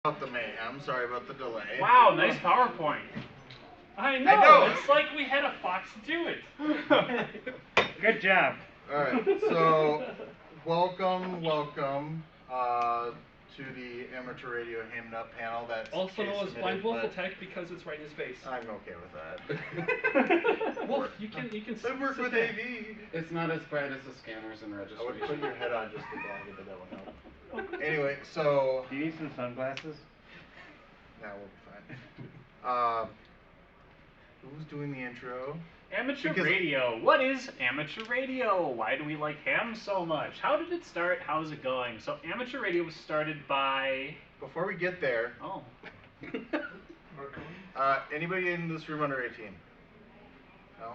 About the mayhem. Sorry about the delay. Wow, nice PowerPoint. I know. It's like we had a fox do it. Good job. All right. So, welcome to the amateur radio hemmed up panel. That's also known as Blind Wolf Attack because it's right in his face. I'm okay with that. Wolf, you can. I work with AV. It's not as bright as the scanners and registration. I would put your head on just to blag it, but that would help. Anyway, so. Do you need some sunglasses? Nah, we'll be fine. Who's doing the intro? Amateur radio. What is amateur radio? Why do we like ham so much? How did it start? How's it going? So amateur radio was started by... Before we get there... Oh. Anybody in this room under 18? No?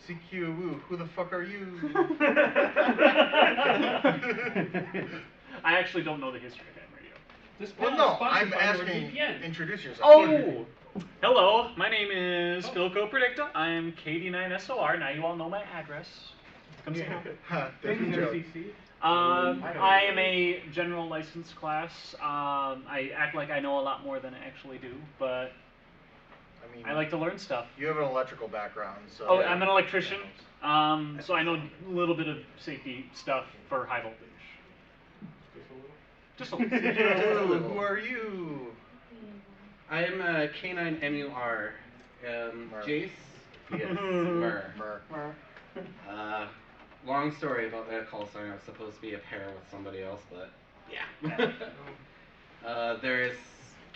CQ, woo, who the fuck are you? I actually don't know the history of ham radio. This well, no, I'm asking, introduce yourself. Oh! Hello, my name is Philco Predicta. I'm KD9SOR. Now you all know my address. Come see me. I am a general license class. I act like I know a lot more than I actually do, but I like to learn stuff. You have an electrical background, so... Oh, I'm an electrician, so I know a little bit of safety stuff for high voltage. Just a little. Just a little. Who are you? I am a K9 MUR. Jace? Yes, Mur. Long story about that call sign. I was supposed to be a pair with somebody else, but yeah. There's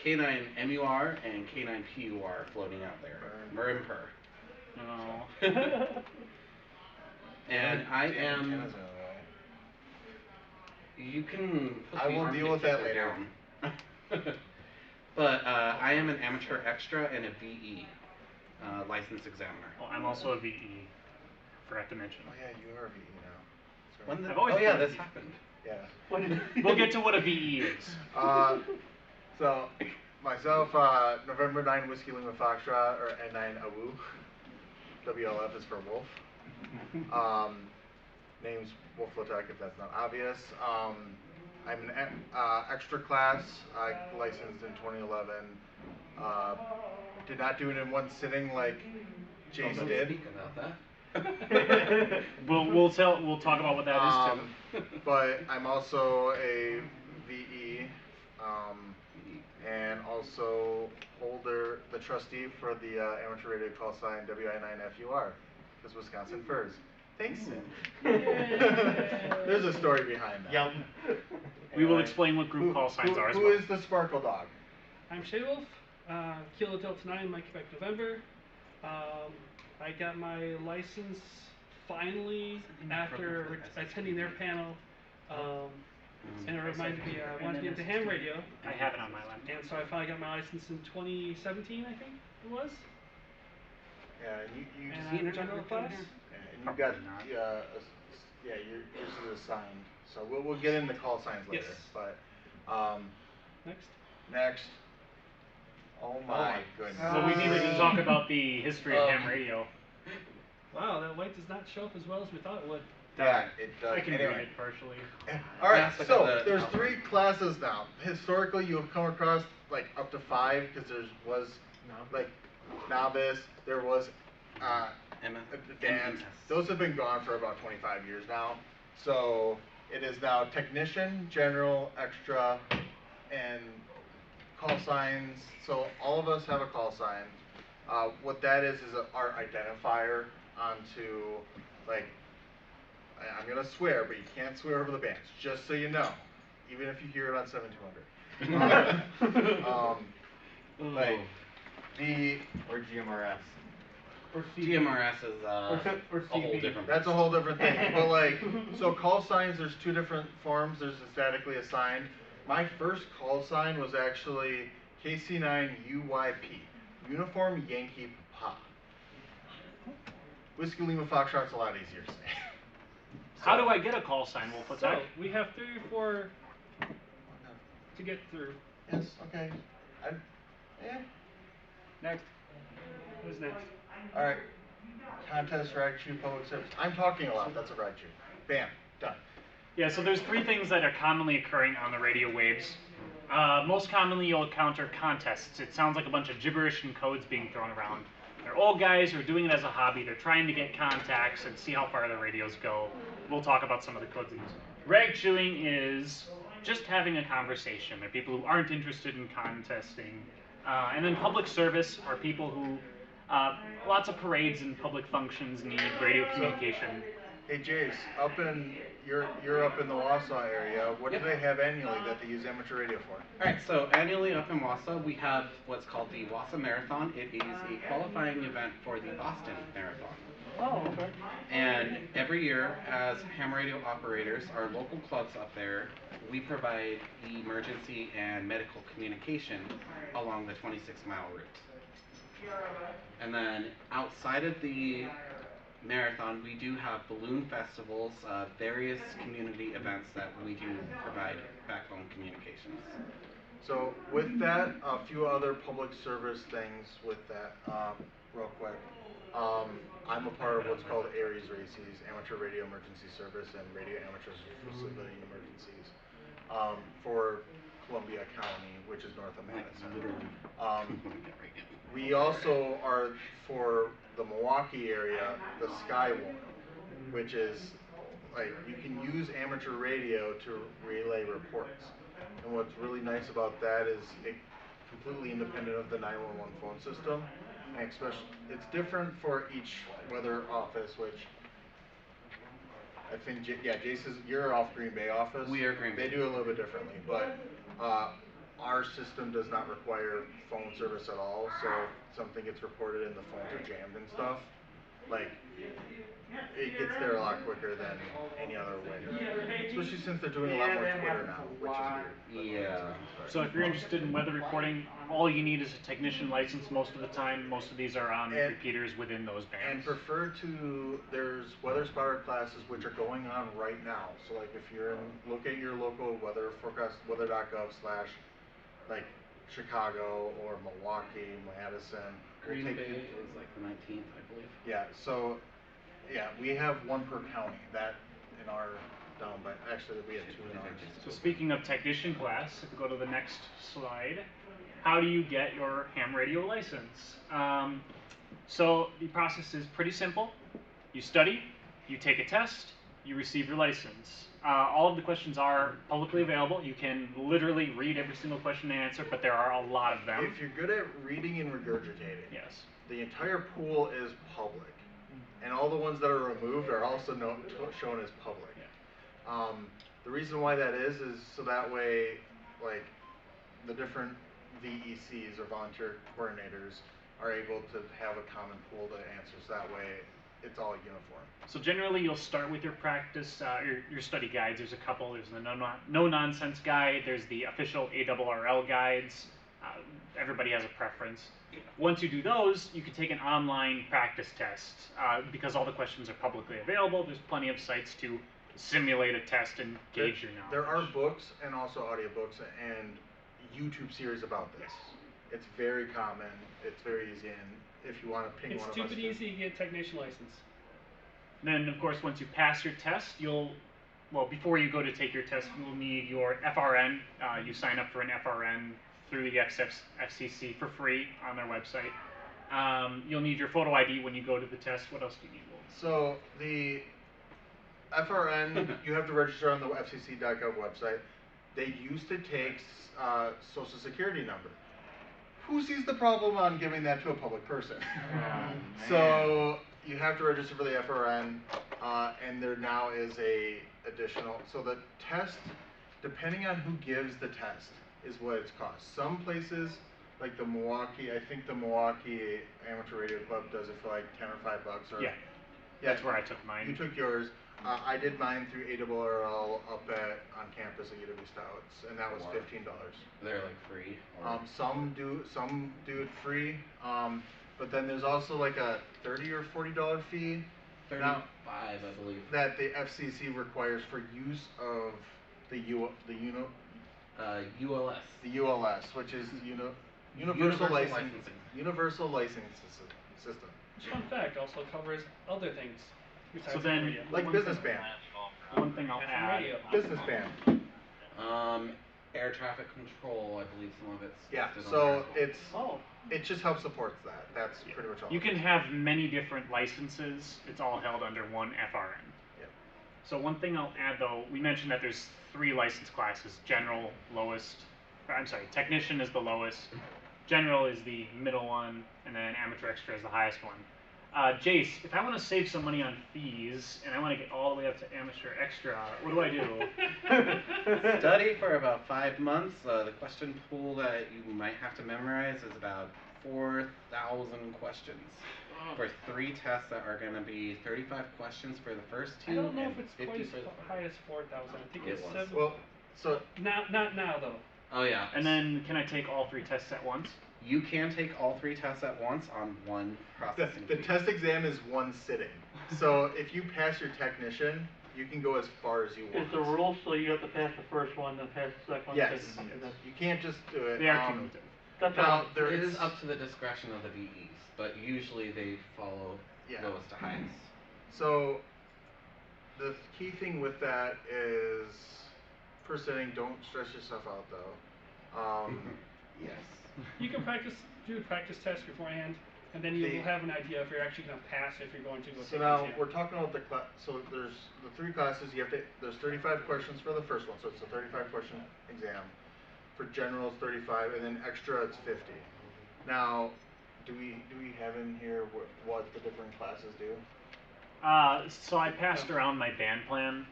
K9 MUR and K9 PUR floating out there. Mur and Pur. Oh. And I am... You can put I will deal with that later. But I am an amateur extra and a VE, licensed examiner. Oh, I'm also a VE. Forgot to mention. Oh yeah, you are a VE now. I've always yeah, this happened. Yeah. We'll get to what a VE is. So, myself, November 9 Whiskey Lima Foxtrot, or N9 AWU. WLF is for Wolf. Name's Wolf Lotek, if that's not obvious. I'm an extra class. I licensed in 2011. Did not do it in one sitting like Jace did. Speak about that. We'll talk about what that is too. But I'm also a VE, and also the trustee for the amateur radio call sign WI9FUR, because Wisconsin Furs. Thanks. There's a story behind that. Yep. We will explain what group call signs are as well. Who is the Sparkle Dog? I'm Shay Wolf, Kilo Delta 9, Mike Quebec November. I got my license finally after attending their panel, and it reminded me I wanted to get into ham radio. I have it on my laptop. And so I finally got my license in 2017, I think it was. Yeah, and I'm in general class. And you got yours is assigned. So we'll get into call signs later. Yes. But next. Oh my goodness. So we need to talk about the history of ham radio. Wow, that light does not show up as well as we thought it would. Yeah, it does. I can read it partially. All right, so there's 3 classes now. Historically, you have come across like up to 5 because there was like novice. There was advanced. Those have been gone for about 25 years now. So it is now technician, general, extra, and call signs. So all of us have a call sign. What that is our identifier onto, like, I'm going to swear, but you can't swear over the bands, just so you know, even if you hear it on 7200. Like, or GMRS. Or GMRS is a whole different. That's a whole different thing. But like, so call signs, there's 2 different forms. There's a statically assigned. My first call sign was actually KC9UYP, Uniform Yankee Papa. Whiskey Lima Foxtrot's a lot easier to say. How do I get a call sign, Wolf? So we have 3 or 4 to get through. Yes. Okay. Next. Who's next? All right. Contest, Raichu, public service. I'm talking a lot. That's a Raichu. Bam. Done. Yeah. So there's 3 things that are commonly occurring on the radio waves. Most commonly, you'll encounter contests. It sounds like a bunch of gibberish and codes being thrown around. They're old guys who are doing it as a hobby. They're trying to get contacts and see how far their radios go. We'll talk about some of the codes they use. Rag chewing is just having a conversation. They're people who aren't interested in contesting. And then public service are people who, lots of parades and public functions need radio communication. Hey Jace, you're up in the Wausau area. What do they have annually that they use amateur radio for? Alright, so annually up in Wausau, we have what's called the Wausau Marathon. It is a qualifying event for the Boston Marathon. Oh, okay. And every year, as ham radio operators, our local clubs up there, we provide emergency and medical communication along the 26-mile route. And then outside of the marathon, we do have balloon festivals, various community events that we do provide backbone communications. So with that, a few other public service things with that, real quick. I'm a part of what's called ARES RACES, Amateur Radio Emergency Service, and Radio Amateurs for Civilian Emergencies, for Columbia County, which is north of Madison. We also are, for the Milwaukee area, the Skywarn, which is, like, you can use amateur radio to relay reports. And what's really nice about that is it's completely independent of the 911 phone system. And especially, it's different for each weather office, which I think, Jason's, you're off Green Bay office. We are Green Bay. They do it a little bit differently, but our system does not require phone service at all, so if something gets reported and the phones are jammed and stuff, like, it gets there a lot quicker than any other way. Especially since they're doing a lot more Twitter now, which is weird. Yeah. So if you're interested in weather reporting, all you need is a technician license most of the time. Most of these are on repeaters within those bands. And prefer to, there's weather spotter classes which are going on right now. So like if you're in, look at your local weather forecast, weather.gov/ like Chicago or Milwaukee, Madison. Green Bay is like the 19th, I believe. Yeah, so, yeah, we have one per county, that in our down, but actually we have two in ours. So speaking of technician class, if we go to the next slide, how do you get your ham radio license? So the process is pretty simple. You study, you take a test, you receive your license. All of the questions are publicly available. You can literally read every single question and answer, but there are a lot of them. If you're good at reading and regurgitating, Yes. the entire pool is public. And all the ones that are removed are also shown as public. Yeah. The reason why that is so that way, like, the different VECs or volunteer coordinators are able to have a common pool to answer, so that way it's all uniform. So generally you'll start with your practice, your study guides. There's a couple. There's the no-nonsense guide. There's the official ARRL guides. Everybody has a preference. Once you do those, you can take an online practice test. Because all the questions are publicly available, there's plenty of sites to simulate a test and gauge your knowledge. There are books and also audiobooks and YouTube series about this. It's very common. It's very easy, and if you want to ping one of us. It's stupid easy to get a technician license. Then, of course, once you pass your test, before you go to take your test, you'll need your FRN. You sign up for an FRN through the FCC for free on their website. You'll need your photo ID when you go to the test. What else do you need, Wolf? So the FRN, you have to register on the FCC.gov website. They used to take Social Security number. Who sees the problem on giving that to a public person? So you have to register for the FRN, and there now is a additional. So the test, depending on who gives the test, is what it's cost. Some places, like the Milwaukee, I think the Milwaukee Amateur Radio Club does it for like $10 or $5. Or, yeah, that's where I took mine. You took yours. I did mine through ARRL up on campus at UW Stouts, and that was $15. They're like free. Some do it free, but then there's also like a $30 or $40 fee. 35, I believe. That the FCC requires for use of the ULS. The ULS, which is Universal Licensing System. Fun fact, also covers other things. So then, like business band. One thing I'll add. Business band. Air traffic control, I believe some of it's Yeah, listed on so there as well. it's, Oh. it just helps supports that. That's pretty much all. You it can is. have many different licenses. It's all held under one FRN. Yep. So one thing I'll add though, we mentioned that there's 3 license classes: general, lowest. I'm sorry, technician is the lowest, general is the middle one, and then amateur extra is the highest one. Jace, if I want to save some money on fees and I want to get all the way up to amateur extra, what do I do? Study for about 5 months. The question pool that you might have to memorize is about 4,000 questions for 3 tests that are going to be 35 questions for the first 2 I don't know and if it's 50 quite as for the high as 4,000. I think It it's was. 7. Well, so Not now though. Oh yeah. And then can I take all 3 tests at once? You can take all 3 tests at once on one processing the fee. test exam is one sitting. So if you pass your technician, you can go as far as you want. It's a rule, so you have to pass the first one, then pass the second one. Yes. then- and that's- You can't just do it. They are cumulative. That's Now all. there It's is up to the discretion of the VEs, but usually they follow Yeah. lowest to highest. So the key thing with that is first sitting, don't stress yourself out though. Yes. You can do a practice test beforehand, and then you The- will have an idea if you're actually going to pass, if you're going to go So take now the exam. we're talking about the class. So there's the 3 classes. You have to. There's 35 questions for the first one, so it's a 35 question exam. For general, it's 35, and then extra, it's 50. Now, do we have in here what the different classes do? So I passed around my band plan.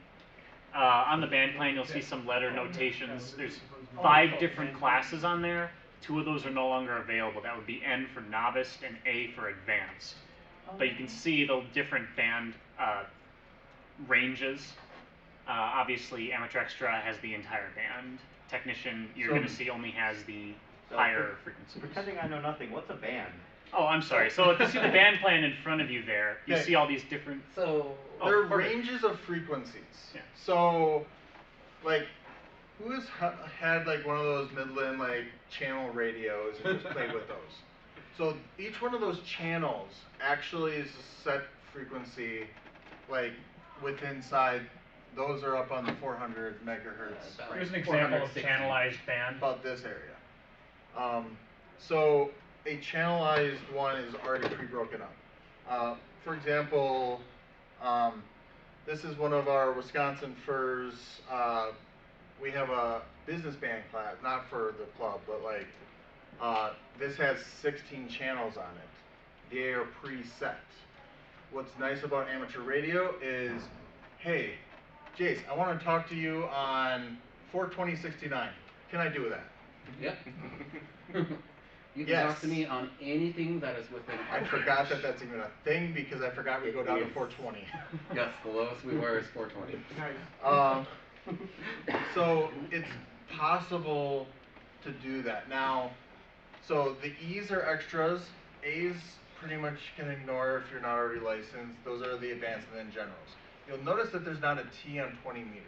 On the band plan, you'll see some letter notations. There's 5 different classes on there. 2 of those are no longer available. That would be N for novice and A for advanced. But you can see the different band ranges. Obviously, amateur extra has the entire band. Technician, you're So- going to see, only has the So higher frequencies. Pretending I know nothing, what's a band? Oh, I'm sorry. So if you see the band plan in front of you there, you Okay. see all these different. So Oh, There are perfect. ranges of frequencies. Yeah. So, like, who has had like one of those Midland like channel radios and just played with those? So each one of those channels actually is a set frequency, like within inside. Those are up on the 400 megahertz. About Here's an example of 460. channelized band. About this area. So a channelized one is already pre-broken up. For example, this is one of our Wisconsin Furs. We have a business band class, not for the club, but like this has 16 channels on it. They are preset. What's nice about amateur radio is, hey, Jace, I want to talk to you on 42069. Can I do that? Yep. You can Yes. talk to me on anything that is within I our forgot range. that's even a thing because I forgot we go down to Yes. 420. Yes, the lowest we were is 420. So it's possible to do that. Now, so the E's are extras. A's pretty much can ignore if you're not already licensed. Those are the advanced and then generals. You'll notice that there's not a T on 20 meters.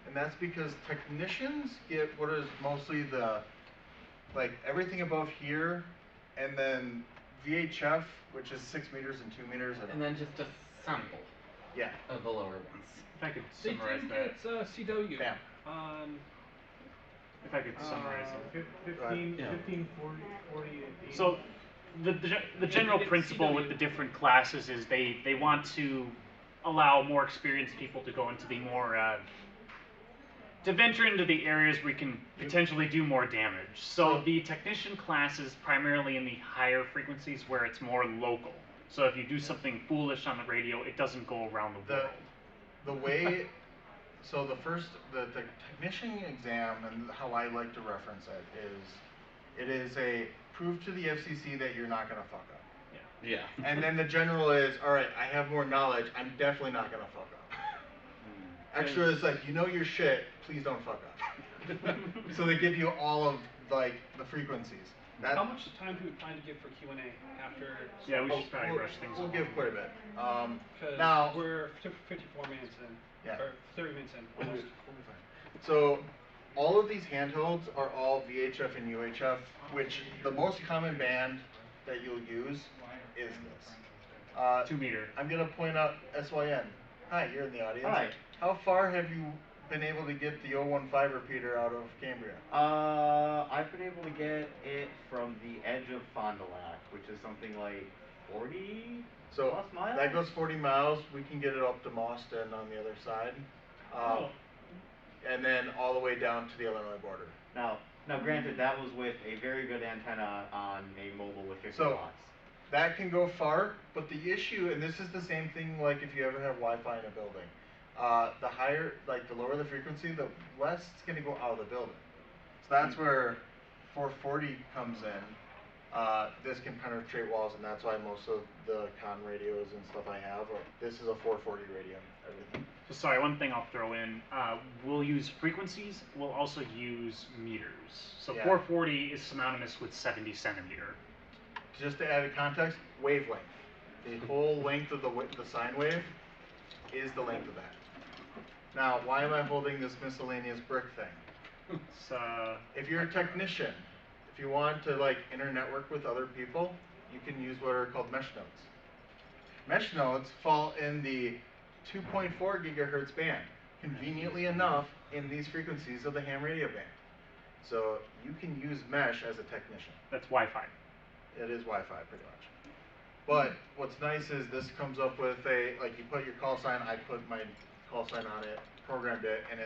And that's because technicians get what is mostly the, like everything above here, and then VHF, which is 6 meters and 2 meters. And then just a sample yeah. of the lower ones. If I could They summarize do that. get CW. Bam. If I could summarize it. 15, Yeah. 15, 40, 40, 18. So the general get principle CW. with the different classes is they want to allow more experienced people to go into the more to venture into the areas where we can potentially do more damage. So the technician class is primarily in the higher frequencies where it's more local. So if you do something foolish on the radio, it doesn't go around the world. The way, so the technician exam and how I like to reference it is a prove to the FCC that you're not going to fuck up. Yeah. And then the general is, all right, I have more knowledge, I'm definitely not going to fuck up. Extra is like, you know your shit, please don't fuck up. So they give you all of like the frequencies. How much time do we plan to give for Q&A after? Yeah, we should probably we'll, rush things We'll along. give quite a bit. Because Now, we're 54 minutes in. Yeah. Or 30 minutes in. We'll be Almost. fine. So all of these handhelds are all VHF and UHF, which the most common band that you'll use is this. 2 meter. I'm gonna point out SYN. Hi, you're in the audience. Hi. How far have you been able to get the 015 repeater out of Cambria? I've been able to get it from the edge of Fond du Lac, which is something like 40 So plus miles. that goes 40 miles. We can get it up to Mauston on the other side, Oh. and then all the way down to the Illinois border. Now, granted, that was with a very good antenna on a mobile with 50 So watts. that can go far, but the issue, and this is the same thing like if you ever have Wi-Fi in a building, the higher, like the lower the frequency, the less it's going to go out of the building. So that's where 440 comes in. This can penetrate walls, and that's why most of the con radios and stuff I have, this is a 440 radio, everything. So sorry, one thing I'll throw in. We'll use frequencies. We'll also use meters. So Yeah. 440 is synonymous with 70 centimeter. Just to add context, wavelength. The whole length of the sine wave is the length of that. Now, why am I holding this miscellaneous brick thing? It's, If you're a technician, if you want to like inter-network with other people, you can use what are called mesh nodes. Mesh nodes fall in the 2.4 gigahertz band, conveniently enough in these frequencies of the ham radio band. So you can use mesh as a technician. that's Wi-Fi. It is Wi-Fi pretty much. But what's nice is this comes up with a, like you put your call sign, I put my call sign on it, programmed it, and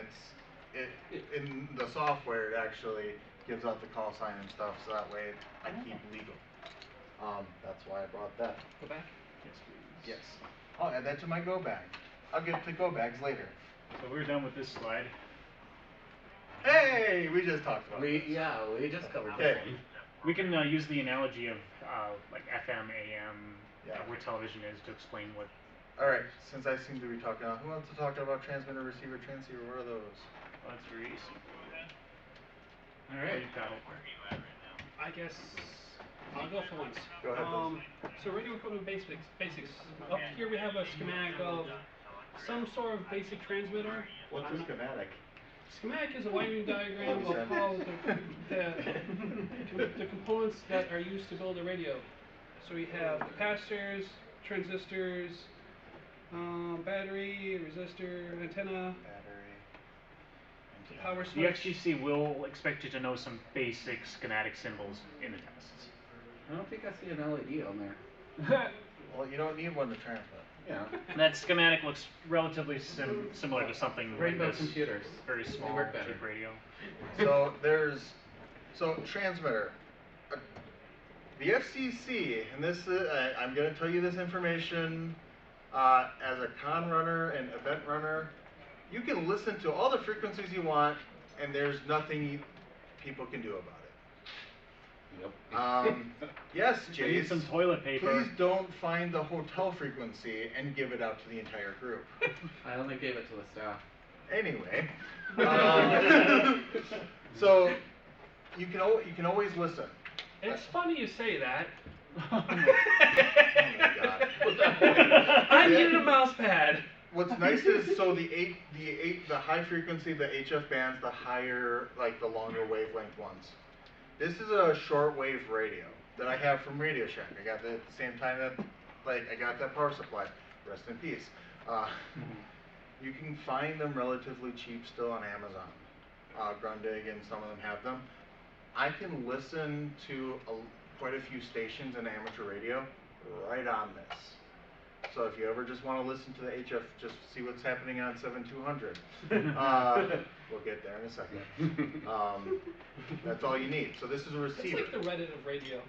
in the software it actually gives out the call sign and stuff, so that way I keep legal. That's why I brought that. Go back. Yes, please. Yes. I'll add that to my go bag. I'll get to go bags later. So we're done with this slide. Hey, we just talked about this. We just covered Okay. this one. We can use the analogy of like FM, AM, Yeah. where television is to explain what. Alright, since I seem to be talking, who wants to talk about transmitter, receiver, transceiver? What are those? Well, that's very easy. All right. You've got it. I guess I'll go for once. Go ahead, So radio equipment basics. Up here we have a schematic of some sort of basic transmitter. What's a schematic? Schematic is a wiring diagram of how the components that are used to build a radio. So we have capacitors, transistors, battery, resistor, antenna, Battery. power The switch. FCC will expect you to know some basic schematic symbols in the tests. I don't think I see an LED on there. Well, you don't need one to transmit. Yeah. That schematic looks relatively similar to something like Rainbow this. computers. Very They small, work better. cheap radio. So transmitter. The FCC, and this I'm going to tell you this information as a con runner and event runner. You can listen to all the frequencies you want, and there's nothing people can do about it. Yep. Yes, We Jace. need some toilet paper. Please don't find the hotel frequency and give it out to the entire group. I only gave it to the staff. Anyway, so you can always listen. It's funny you say that. Oh my God. I needed a mouse pad. What's nice is so the high frequency, the HF bands, the higher, like the longer wavelength ones. This is a shortwave radio that I have from Radio Shack. I got that at the same time that, like, I got that power supply. Rest in peace. You can find them relatively cheap still on Amazon. Grundig and some of them have them. I can listen to quite a few stations in amateur radio right on this. So if you ever just want to listen to the HF, just see what's happening on 7200. We'll get there in a second. That's all you need. So this is a It's receiver. like the Reddit of radio.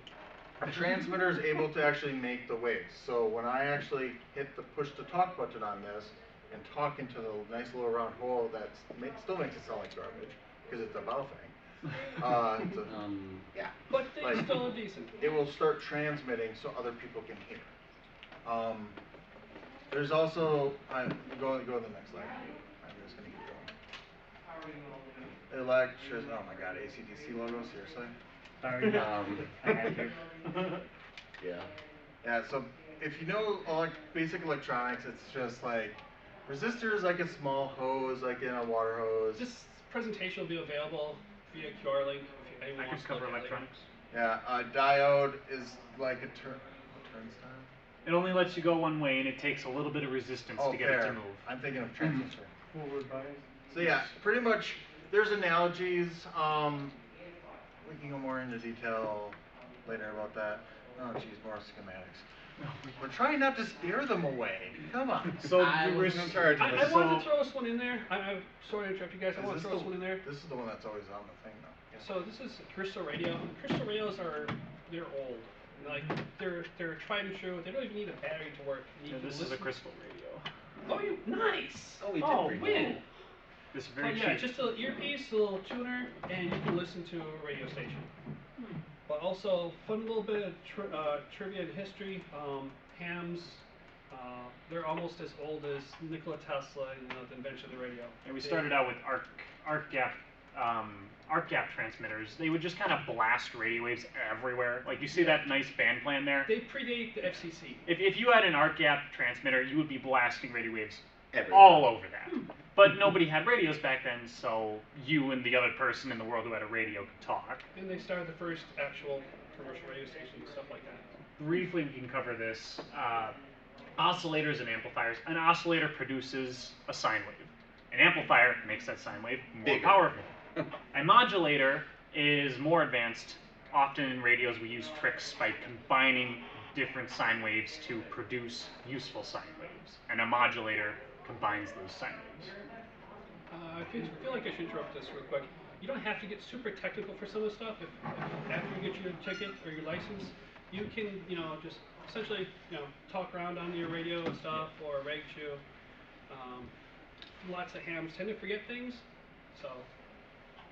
The transmitter is able to actually make the waves. So when I actually hit the push to talk button on this and talk into the nice little round hole that still makes it sound like garbage because it's a bow thing. Yeah. But they Like, still are decent. it will start transmitting so other people can hear. There's also, go to the next slide. I'm just gonna keep going. Oh my God, AC/DC logo, seriously? Sorry. I had to. Yeah. Yeah, so if you know basic electronics, it's just like, resistor is like a small hose, like in a water hose. This presentation will be available via QR link if anyone I wants could to cover look at it later. electronics. Yeah, a diode is like a turnstile. It only lets you go one way, and it takes a little bit of resistance Oh, to get fair. it to move. I'm thinking of transistor. Forward bias. So yeah, pretty much there's analogies. We can go more into detail later about that. Oh geez, more schematics. We're trying not to scare them away. Come on. So I the was in charge of I this. wanted to throw us one in there. I'm sorry to interrupt you guys. I Is want to this throw us one in there. This is the one that's always on the thing though. Yeah. So this is crystal radio. Crystal radios they're old. Like they're tried and true. They don't even need a battery to work. You Yeah, can this is a listen- crystal radio. Oh, you nice. Oh, we did bring win. one. This is Oh very yeah, cheap. just a little earpiece, a little tuner, and you can listen to a radio station. But also, fun little bit of trivia and history. Hams, they're almost as old as Nikola Tesla and the invention of the radio. And we started out with arc gap transmitters. They would just kind of blast radio waves everywhere. Like you see that nice band plan there. They predate the FCC. If you had an arc gap transmitter, you would be blasting radio waves Everywhere. all over that. But nobody had radios back then, so you and the other person in the world who had a radio could talk. And they started the first actual commercial radio station and stuff like that. Briefly, we can cover this. Oscillators and amplifiers. An oscillator produces a sine wave. An amplifier makes that sine wave more Bigger. powerful. A modulator is more advanced. Often in radios we use tricks by combining different sine waves to produce useful sine waves. And a modulator combines those sine waves. I feel like I should interrupt this real quick. You don't have to get super technical for some of the stuff. If after you get your ticket or your license, you can, just essentially, talk around on your radio and stuff or reg chew. Lots of hams tend to forget things, so.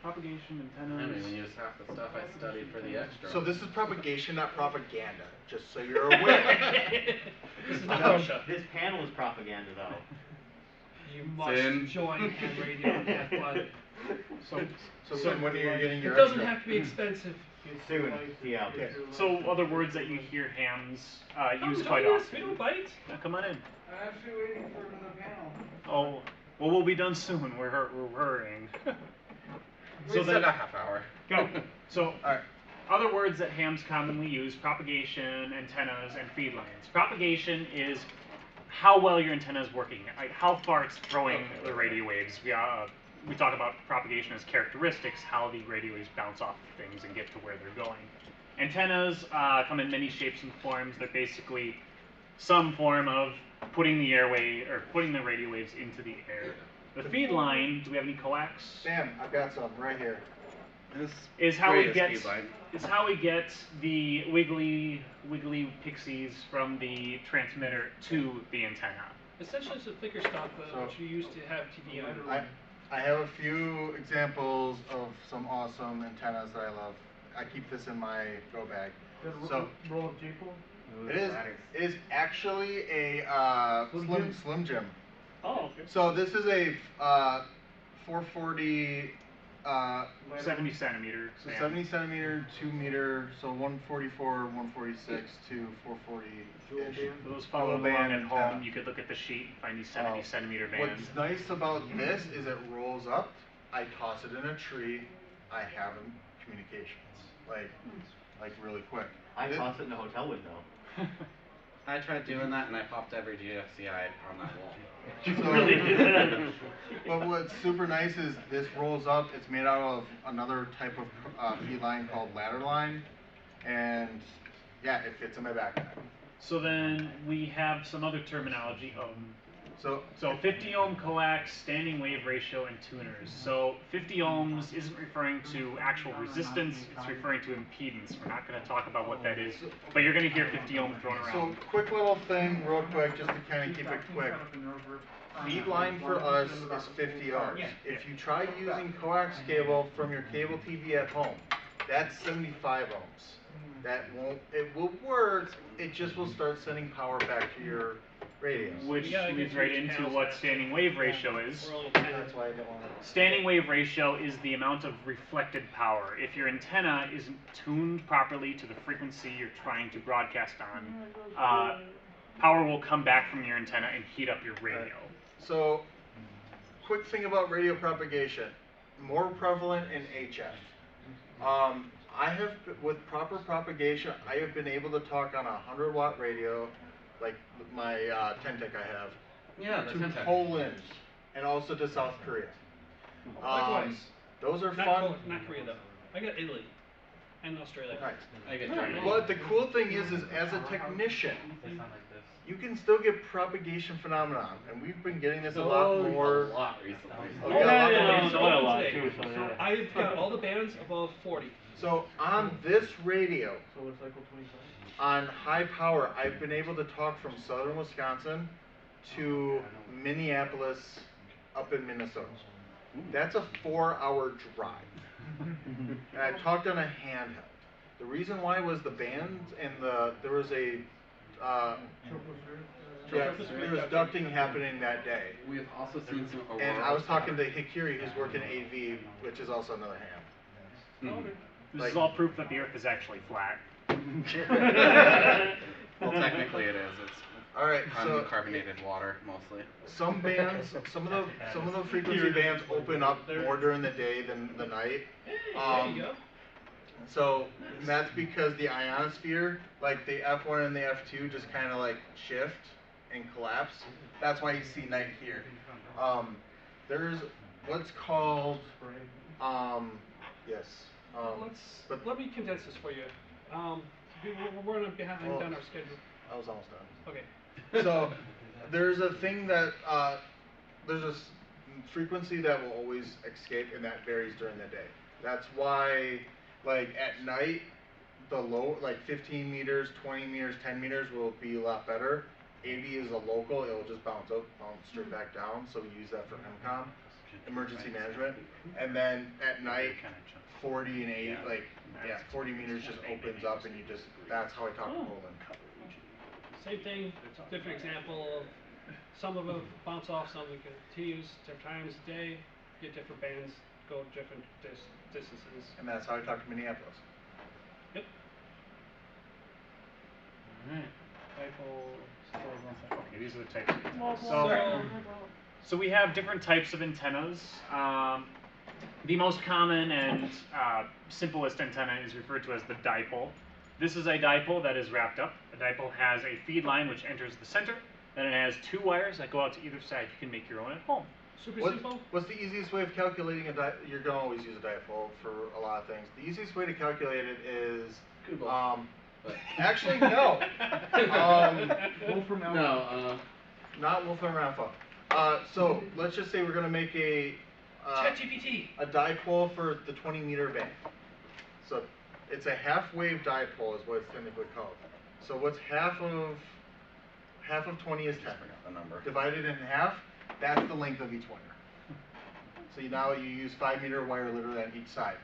Propagation I don't antennas. even use half the stuff I studied for the extra. So this is propagation, not propaganda. Just so you're aware. This is not No. Russia. This panel is propaganda, though. You must Sin. join ham radio and have fun. So when are you getting It your doesn't extra? have to be expensive. Soon. Yeah. Okay. So other words that you hear hams use Don't quite yes, often. we don't bite. Now, come on in. I'm actually waiting for another panel. Oh, well, we'll be done soon. We're hurrying. We said a half hour. Go. So, Alright. other words that hams commonly use: propagation, antennas, and feed lines. Propagation is how well your antenna is working, like how far it's throwing the radio waves. We talk about propagation as characteristics, how the radio waves bounce off of things and get to where they're going. Antennas come in many shapes and forms. They're basically some form of putting the radio waves into the air. The feed line, do we have any coax? Sam, I've got some right here. This Is how we great get speed line. the wiggly pixies from the transmitter to the antenna. Essentially, it's a thicker stuff So- which you used to have TV on. I have a few examples of some awesome antennas that I love. I keep this in my go bag. So Roll of Jeeple? it is actually a Slim Jim. Oh, okay. So this is a 440 70 centimeter. so Sam. 70 centimeter, 2 meter, so 144, 146 to 440-ish. For those following Dual along band at home, antenna. you could look at the sheet and find these 70 Oh. centimeter bands. What's nice about this is it rolls up. I toss it in a tree. I have communications like really quick. I This- toss it in a hotel window. I tried doing that and I popped every GFCI on that wall. So- But what's super nice is this rolls up. It's made out of another type of feed line called ladder line, and yeah, it fits in my backpack. So then we have some other terminology. So So 50 ohm coax, standing wave ratio, and tuners. So 50 ohms isn't referring to actual resistance, it's referring to impedance. We're not going to talk about what that is, but you're going to hear 50 ohm thrown So around. quick little thing, real quick, just to kind of keep it quick. Feed line for us is 50 ohms. If you try using coax cable from your cable TV at home, that's 75 ohms. It will work, it just will start sending power back to your radios. Which Yeah, I leads guess right which into panels what have- standing wave ratio is. We're a little That's why I don't want to. Standing wave ratio is the amount of reflected power. If your antenna isn't tuned properly to the frequency you're trying to broadcast on, power will come back from your antenna and heat up your radio. So, quick thing about radio propagation, more prevalent in HF. With proper propagation, I have been able to talk on a 100-watt radio, like my Tentec I have, Yeah, the to Tentec. Poland and also to South Korea. Likewise. Those are Not fun. Not Korea though. I got Italy and Australia. Nice. I get Germany. But the cool thing is as a technician, you can still get propagation phenomenon, and we've been getting this a lot more. A lot recently. Oh, Oh, yeah, yeah, it's yeah, a yeah. lot Today. too, so yeah. I've got all the bands above 40. So on this radio, So it's cycle 25? on high power, I've been able to talk from southern Wisconsin to Minneapolis up in Minnesota. That's a 4-hour drive. And I talked on a handheld. The reason why was the bands and there was a there was ducting happening that day. We have also seen some aurora. And I was talking to Hikiri, who's working AV, which is also another ham. Mhm. This Like- is all proof that the Earth is actually flat. Well, technically it is. It's All right, so carbonated water mostly. some bands, some of the frequency bands open up more during the day than the night. There you go. So that's because the ionosphere, like the F1 and the F2, just kind of like shift and collapse. That's why you see night here. There's what's called yes. But Let me condense this for you. We're running behind Well, on our schedule. I was almost done. Okay. So there's a thing that there's a frequency that will always escape, and that varies during the day. That's why, like at night, the low, like 15 meters, 20 meters, 10 meters will be a lot better. 80 is a local; it will just bounce straight back down. So we use that for MCOM, emergency management. And then at night, 40 and 8, like 40 meters just opens up, and you just that's how I talk to Poland. Same thing, different example. Some of them bounce off, some of them continues, different times a day, get different bands, go different distances. And that's how I talk to Minneapolis. Yep. Okay, these are the types. So we have different types of antennas. The most common and simplest antenna is referred to as the dipole. This is a dipole that is wrapped up. A dipole has a feed line which enters the center. Then it has 2 wires that go out to either side. You can make your own at home. Super What- simple. What's the easiest way of calculating a you're gonna always use a dipole for a lot of things. The easiest way to calculate it is Google. Actually no. Wolfram Alpha. No, Not Wolfram Alpha. So let's just say we're gonna make a ChatGPT. dipole for the 20-meter band. So it's a half-wave dipole is what it's technically called. So what's half of 20 is 10. the number. Divided in half, that's the length of each wire. So now you use 5-meter wire literally on each side.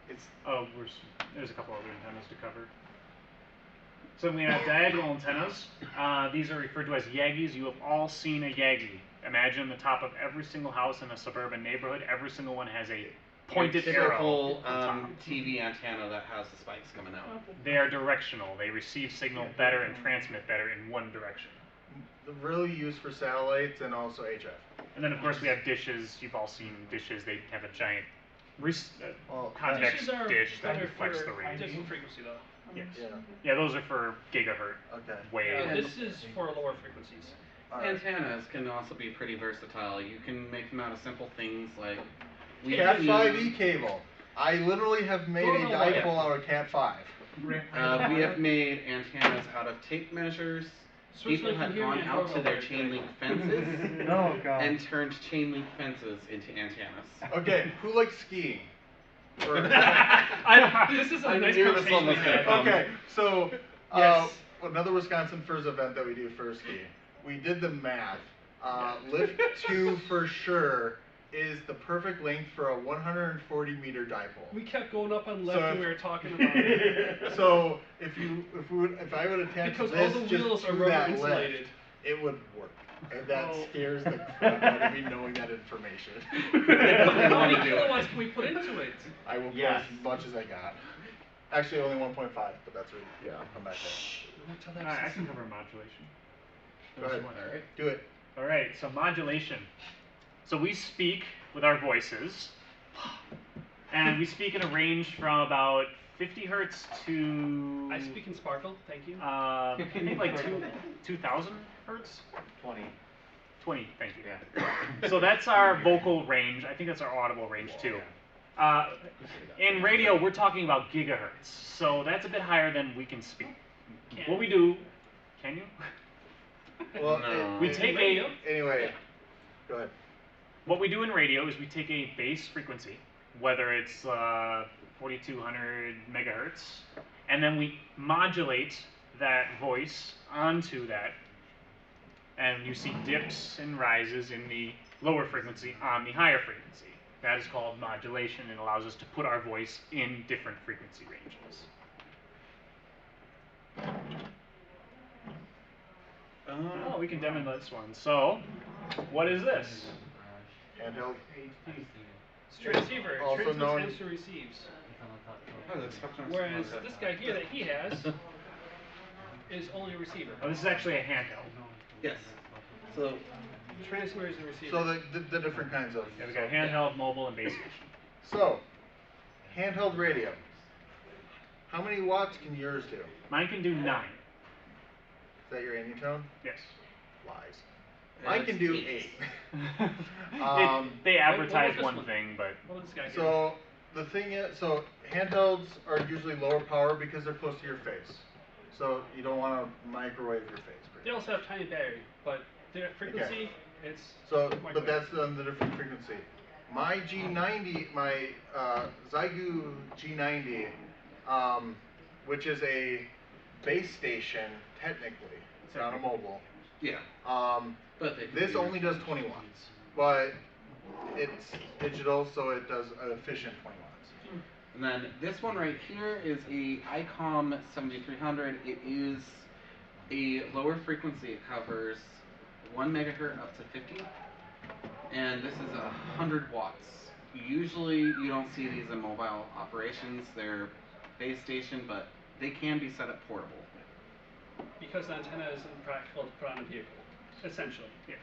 It's Oh, there's a couple other antennas to cover. So we have diagonal antennas. These are referred to as Yagis. You have all seen a Yagi. Imagine the top of every single house in a suburban neighborhood. Every single one has a pointed arrow Typical on top. TV antenna that has the spikes coming out. They are directional. They receive signal better and transmit better in one direction. really used for satellites and also HF. And then of course we have dishes. You've all seen dishes. They have a giant Well, convex Dishes are dish that better reflects for the range. different frequency though. Yes. Yeah. Yeah, those are for gigahertz Okay. wave. This is for lower frequencies. All right. Antennas can also be pretty versatile. You can make them out of simple things like Cat 5e cable. I literally have made a dipole out of Cat 5. We have made antennas out of tape measures. People Switchblade have from here gone and out to Roto their wire. chain link fences Oh god. and turned chain link fences into antennas. Okay, who likes skiing? Or- This is a I nice knew this conversation one was we gonna had. come. Okay, so Yes. another Wisconsin Furs event that we do for ski. We did the math. Lift 2 for sure is the perfect length for a 140-meter dipole. We kept going up on left So when if- we were talking about it. So if I would attach Because all this the just wheels to are rubber that insulated. lift, it would work. And that Oh. scares the crap out of me knowing that information. How wanna many do it. kilowatts can we put into it? I will Yes. put as much as I got. Actually, only 1.5, but that's right. Yeah, I'll come back there. Alright, I can cover modulation. Go ahead. Alright. Do it. Alright, so modulation. So we speak with our voices, and we speak in a range from about 50 hertz to I speak in Sparkle, thank you. I think like 2,000 hertz. 20. 20, thank you. Yeah. So that's our vocal range. I think that's our audible range too. In radio, we're talking about gigahertz. So that's a bit higher than we can speak. What we do, can you? Well, No. We take a, anyway, go ahead. what we do in radio is we take a base frequency, whether it's 4200 megahertz, and then we modulate that voice onto that, and you see dips and rises in the lower frequency on the higher frequency. That is called modulation and allows us to put our voice in different frequency ranges. Oh, we can demo this one. So, what is this? Handheld. It's transceiver. It Also transmits known- and to receives. Oh, the spectrum Whereas response. this guy here that he has is only a receiver. Oh, this is actually a handheld. Yes. So Transmitters and receivers. So the different kinds of. Yeah, we got handheld, mobile, and base station. So, handheld radio. How many watts can yours do? Is Mine can do 9. that your Anytone? Yes. Lies. Mine can do It's 8. They what advertise about this one one? thing, but What does this guy do? So the thing is, so handhelds are usually lower power because they're close to your face. So you don't want to microwave your face. They also have tiny battery, but their frequency, it's So, microwave. but that's on the different frequency. My G90, my Zygu G90, which is a base station technically. It's not a mobile. yeah. But they can This do- only does 20 watts, but it's digital, so it does an efficient 20 watts. And then this one right here is a ICOM 7300. It is a lower frequency. It covers 1 megahertz up to 50, and this is 100 watts. Usually you don't see these in mobile operations. They're base station, but they can be set up portable. because the antenna isn't practical to put on a vehicle, essentially. yes.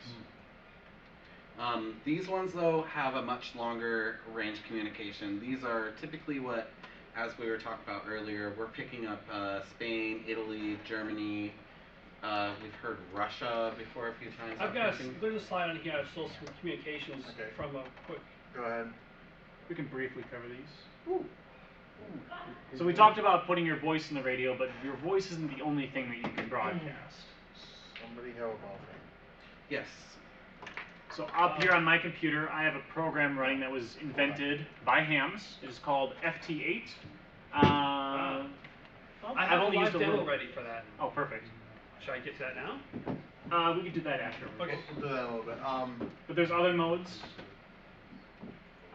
These ones though have a much longer range communication. These are typically what, as we were talking about earlier, we're picking up Spain, Italy, Germany. We've heard Russia before a few times. I've I'm got thinking. there's a slide on here. I've still some communications Okay. from a quick. Go ahead. We can briefly cover these. So we talked about putting your voice in the radio, but your voice isn't the only thing that you can broadcast. Somebody have a ball thing. Yes. So up here on my computer, I have a program running that was invented by Hams. It is called FT8. Well, I have only a used live a demo little. ready for that. Oh, perfect. Should I get to that now? We can do that after. Okay. We'll do that in a little bit. But there's other modes.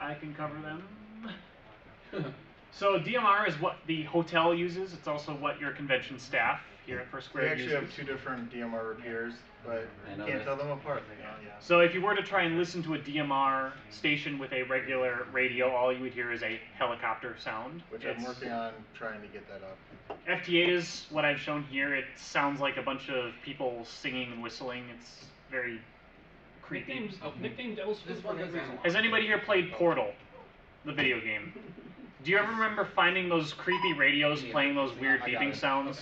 I can cover them. So DMR is what the hotel uses. It's also what your convention staff here at we Fursquared actually uses. have 2 different DMR repeaters, but I you know can't this. tell them apart. So if you were to try and listen to a DMR station with a regular radio, all you would hear is a helicopter sound. Which I'm It's- working on trying to get that up. FT8 is what I've shown here. It sounds like a bunch of people singing and whistling. It's very creepy. Nickname Devil's This Food one for has no reason. Has anybody here played Portal, the video game? Do you ever remember finding those creepy radios playing those weird I got beeping it. sounds?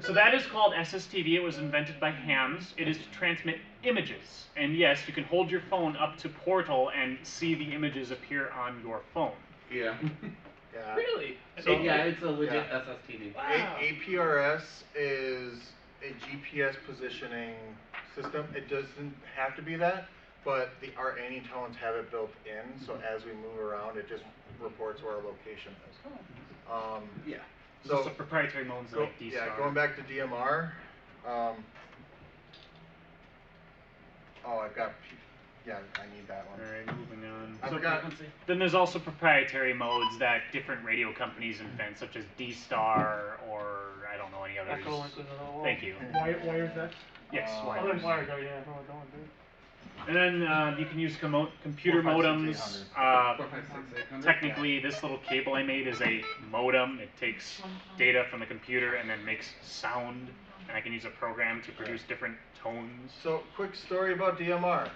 So that is called SSTV. It was invented by Hams. It is to transmit images. And yes, you can hold your phone up to Portal and see the images appear on your phone. Yeah. Yeah. Really? So- yeah, it's a legit Yeah. SSTV. Wow. APRS is a GPS positioning system. It doesn't have to be that, but our Anytones have it built in, so as we move around, it just reports where our location is. Yeah. So So, proprietary modes like D-Star. yeah, going back to DMR. I've got. Yeah, I need that one. Alright, moving on. I've So got. then there's also proprietary modes that different radio companies invent, such as D-Star or I don't know any others. Echo link with another wall. Thank you. Wires that? Yes, Oh, Oh, wires. then wires, oh yeah, no, don't do it. And then you can use computer 456, modems. 456 Technically, this little cable I made is a modem. It takes data from the computer and then makes sound. And I can use a program to produce different tones. So, quick story about DMR.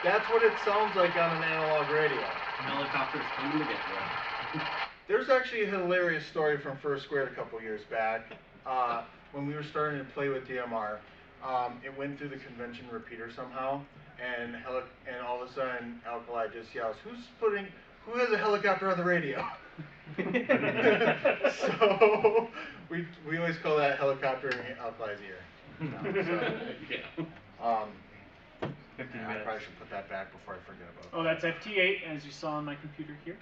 That's what it sounds like on an analog radio. Helicopters coming to get you. There's actually a hilarious story from Fursquared a couple years back when we were starting to play with DMR. It went through the convention repeater somehow, and all of a sudden Alkali just yells, who has a helicopter on the radio? So we always call that helicopter in Alkali's ear. So, 15 I minutes. probably should put that back before I forget about it. Oh, that's FT8, as you saw on my computer here.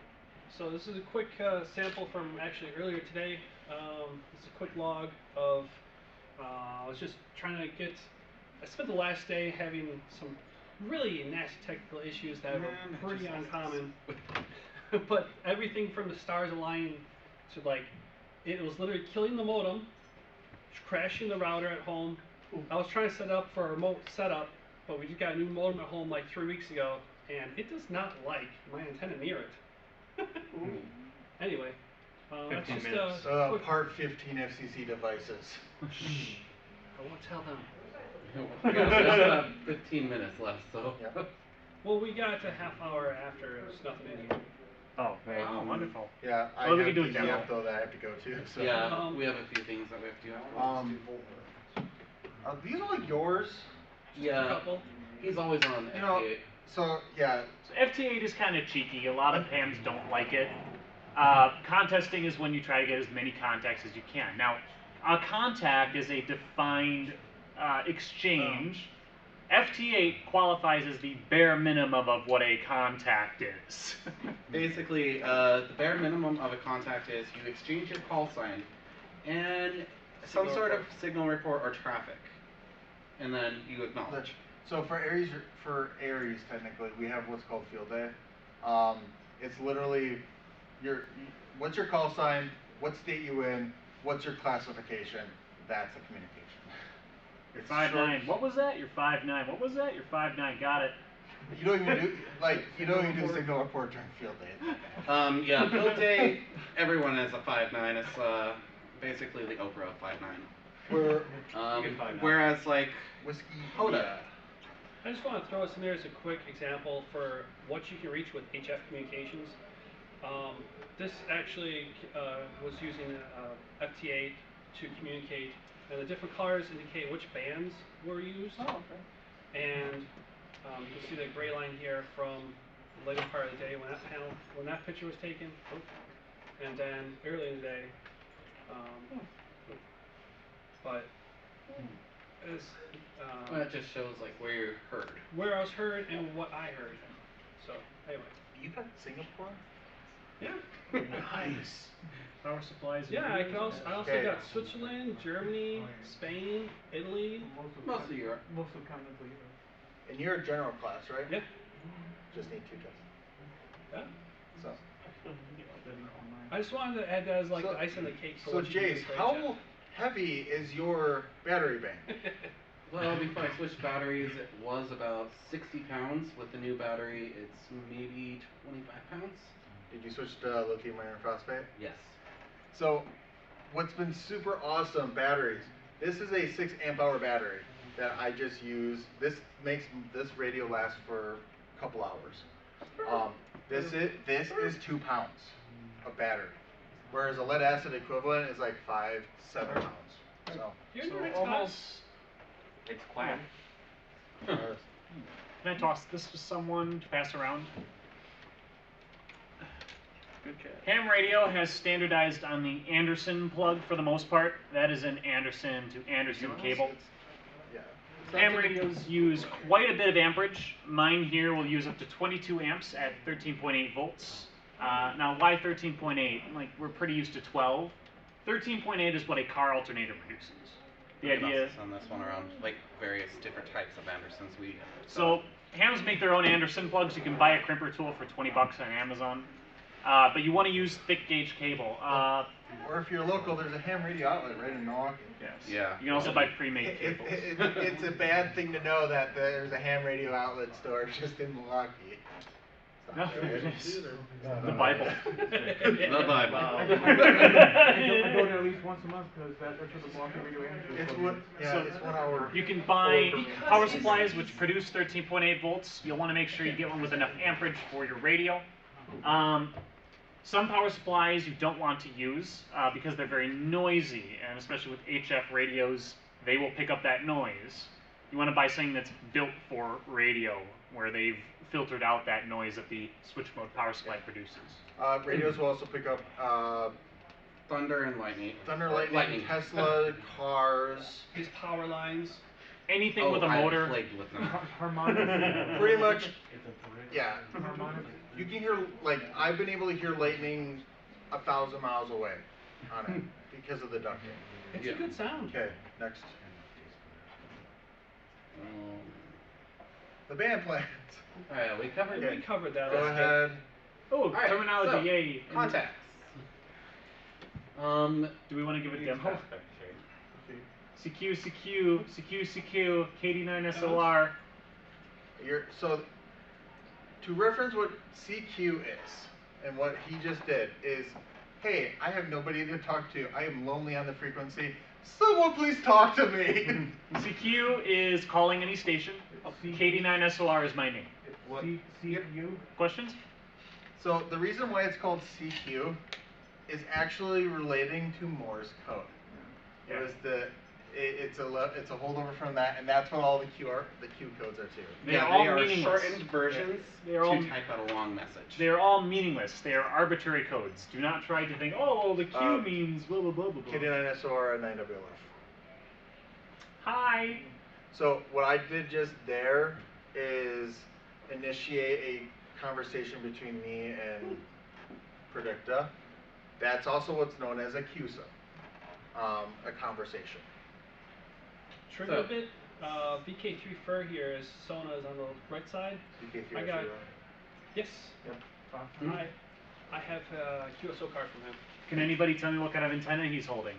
So this is a quick sample from actually earlier today. This is a quick log of, I was just trying to get, I spent the last day having some really nasty technical issues that were pretty uncommon. But everything from the stars aligning to like, it was literally killing the modem, crashing the router at home. I was trying to set up for a remote setup, but we just got a new modem at home like 3 weeks ago, and it does not like my antenna near it. Anyway, that's 15 just minutes. a quick, Part 15 FCC devices. I won't tell them. We got about 15 minutes left, so. Yeah. Well, we got a half hour after there's nothing in here. Oh, very Oh, wonderful. Yeah, I Well, we have can do a DCF demo. though that I have to go to. So. Yeah, we have a few things that we have to do afterwards. Are these all yours? Yeah, Couple. he's always on You know, FT8. so yeah, So FT8 is kind of cheeky. A lot of hams don't like it. Contesting is when you try to get as many contacts as you can. Now, a contact is a defined exchange. FT8 qualifies as the bare minimum of what a contact is. Basically, the bare minimum of a contact is you exchange your call sign and some sort of signal report or traffic, and then you acknowledge. so for Aries technically we have what's called field day. It's literally what's your call sign, what state you in, what's your classification. That's the communication. You're 5'9". What was that? You're 5'9". What was that? You're 5'9". Got it. You don't even do signal report during field day. Yeah, field day, everyone has a 5'9". It's basically the Oprah of 5'9". We're Whereas like whiskey. Hoda. I just want to throw this in there as a quick example for what you can reach with HF communications. This actually was using FT8 to communicate, and the different colors indicate which bands were used. Oh, okay. And you can see the gray line here from the later part of the day when that picture was taken. And then early in the day. But as Well, that just shows like where you're heard. where I was heard and what I heard. So anyway. You got Singapore? Yeah. Nice. Power supplies. Yeah, I also Okay. got Switzerland, Germany, Spain, Italy. Most of Europe. Most of continental Europe. And you're a general class, right? Yeah. Just need 2 tests. Yeah. So. I just wanted to add that as like So- the ice on the cake for So what you can do Jace, for how HF. heavy is your battery bank? Well, before I switched batteries, it was about 60 pounds. With the new battery, it's maybe 25 pounds. Did you switch to lithium iron phosphate? Yes. So, what's been super awesome batteries. This is a 6 amp hour battery that I just use. This makes this radio last for a couple hours. This is 2 pounds of battery, whereas a lead acid equivalent is like 5-7 pounds. So. You're in the So right spot. almost. It's quack. uh, Can I toss this to someone to pass around? Good catch. Ham radio has standardized on the Anderson plug for the most part. That is an Anderson to Anderson cable. Yeah. Ham radios use quite a bit of amperage. Mine here will use up to 22 amps at 13.8 volts. Now, why 13.8? Like, we're pretty used to 12. 13.8 is what a car alternator produces. The idea. On this one around like various different types of Andersons we. So hams make their own Anderson plugs. You can buy a crimper tool for 20 bucks on Amazon. But you want to use thick gauge cable. Or if you're local, there's a ham radio outlet right in Milwaukee. Yes. Yeah. You can also buy pre-made cables. It's a bad thing to know that there's a ham radio outlet store just in Milwaukee. It's No, not good. it is. The Bible. The Bible. I go there at least once a month because that's what the Milwaukee radio answers. It's one, yeah, it's 1 hour. You can buy power supplies which produce 13.8 volts. You'll want to make sure you get one with enough amperage for your radio. Some power supplies you don't want to use because they're very noisy, and especially with HF radios, they will pick up that noise. You want to buy something that's built for radio, where they've filtered out that noise that the switch mode power supply produces. Radios will also pick up Thunder and lightning. thunder, lightning, Tesla, cars. These power lines. Anything with a motor. I played with them. Harmonic. Pretty much, yeah. Harmonic. You can hear, like, I've been able to hear lightning 1,000 miles away on it because of the ducting. It's Yeah. a good sound. Okay, next. Um, The band plans. Alright, we covered We covered that. Go last ahead. Oh, Alright, terminology, so, yay. contacts. Do we want to give a demo? Okay. CQ, KD9SLR. So, to reference what CQ is, and what he just did, is, hey, I have nobody to talk to. I am lonely on the frequency. Someone please talk to me. CQ is calling any station. KD9SLR is my name. CPU. Questions? So the reason why it's called CQ is actually relating to Morse code. It was it's a holdover from that, and that's what all the Q codes are too. They're Yeah, all they are meaningless. shortened versions They're all- to type out a long message. They're all meaningless. They are arbitrary codes. Do not try to think, oh, well, the Q Um, means blah, blah, blah, blah, blah. KD9SOR and 9WLF. Hi. So what I did just there is initiate a conversation between me and Predicta. That's also what's known as a QSO, a conversation. Trigger bit. VK3 Fur here is Sona is on the right side. BK3 I got- actually, Yes. Yep. I have a QSO card from him. Can anybody tell me what kind of antenna he's holding?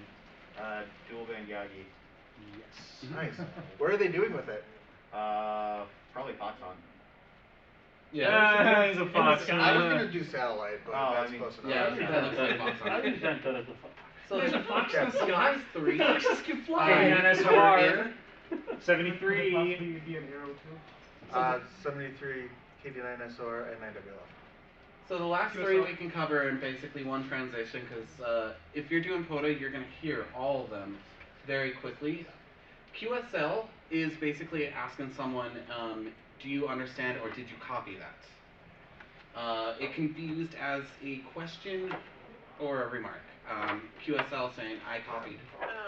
Dual band Yagi. Yes. Nice. What are they doing with it? Probably Foxon. Yeah, he's a fox. I was gonna do satellite, but Oh, I that's mean- close enough. Yeah, that looks like Fox on it. So There's a fox in the the sky. last three. Foxes can fly. KD9SLR. Could 73. possibly be an arrow too. 73, KD9SOR, and 9WLF. So the last QSL. three we can cover in basically one transition, because if you're doing POTA, you're going to hear all of them very quickly. QSL is basically asking someone, do you understand or did you copy that? It can be used as a question or a remark. QSL saying, I copied.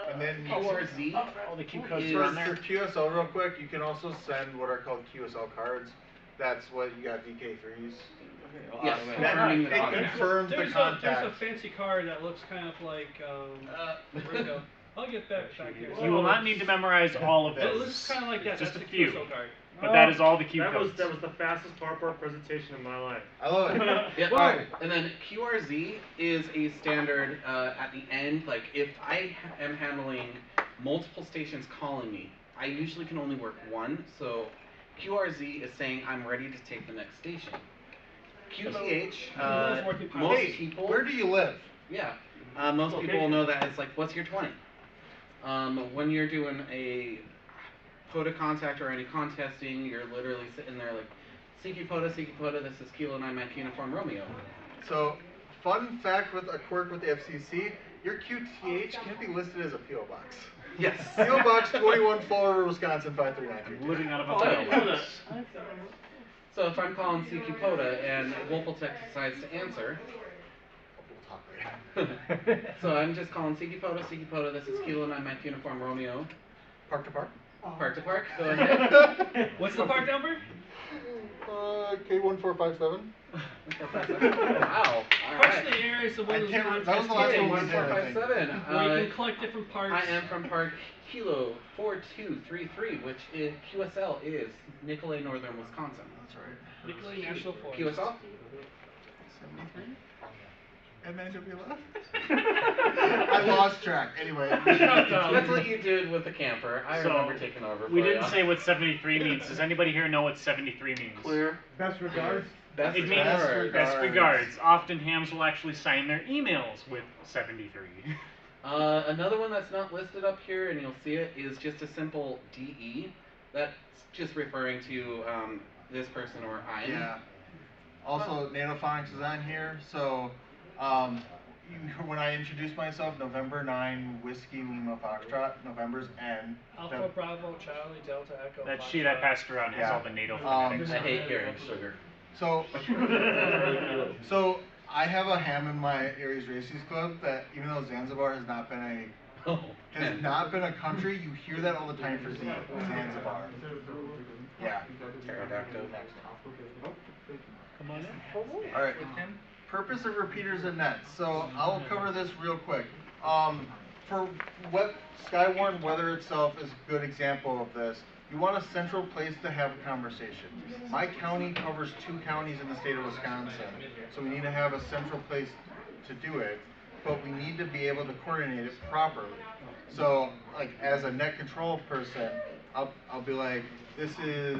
And then QRZ All the Q codes is- are on for there. QSL, real quick, you can also send what are called QSL cards. That's what you got VK3s. Yes, That- confirming the it contact. confirms the There's a contact. fancy card that looks kind of like where'd it go? I'll get that back here. You will not need to memorize all of It this. looks kind of like that. Just That's a the few. QSO card. But that is all the Q That codes. was the fastest PowerPoint presentation of my life. I love it. Yeah, Wow. alright. And then QRZ is a standard at the end. Like, if I am handling multiple stations calling me, I usually can only work one. So QRZ is saying I'm ready to take the next station. QTH, most Hey, people. where do you live? Yeah. Most people know that as like, what's your 20? When you're doing a POTA contact or any contesting, you're literally sitting there like, CQ POTA, this is Kilo 9 Mike Uniform Romeo. So, fun fact with a quirk with the FCC, your QTH can be listed as a PO box. Yes. PO Box 21 Fall River, Wisconsin 53932. Living out of a Oh, PO I didn't know box. that. So if I'm calling CQ POTA and Wolfletech decides to answer, We'll talk later. so I'm just calling CQ POTA, this is Kilo 9 Mike Uniform Romeo. Park to park? Park to park, go ahead. What's the part number? K1457. Wow. Parts Alright. of the air is the one I that's can't that was the last Okay, one we did, I think. 1457. where you can collect different parts. I am from Park Kilo 4233, which is QSL is Nicolay, Northern Wisconsin. That's right. Nicolay National Forest. QSL? 73? And then WLF? I lost track. Anyway. That's what you did with the camper. I So, remember taking over for We didn't ya. say what 73 means. Does anybody here know what 73 means? Clear. Best regards. Best It means regards. best regards. Often hams will actually sign their emails with 73. Another one that's not listed up here, and you'll see it, is just a simple DE. That's just referring to this person or I. Yeah. Also, Nanophonics is on here, so when I introduce myself, November 9 Whiskey Lima Foxtrot, November's N. Alpha Bravo Charlie Delta Echo. That sheet I passed around has Yeah. all the NATO Um, phonetics. I hate hearing sugar. So, so I have a ham in my Aries Races Club that even though Zanzibar has not been a country, you hear that all the time for Zanzibar. Yeah. Pterodactyl. Next. Come on in. All right. Purpose of repeaters and nets. So I'll cover this real quick. For Skywarn weather itself is a good example of this. You want a central place to have a conversation. My county covers 2 counties in the state of Wisconsin, so we need to have a central place to do it, but we need to be able to coordinate it properly. So, like, as a net control person, I'll be like, this is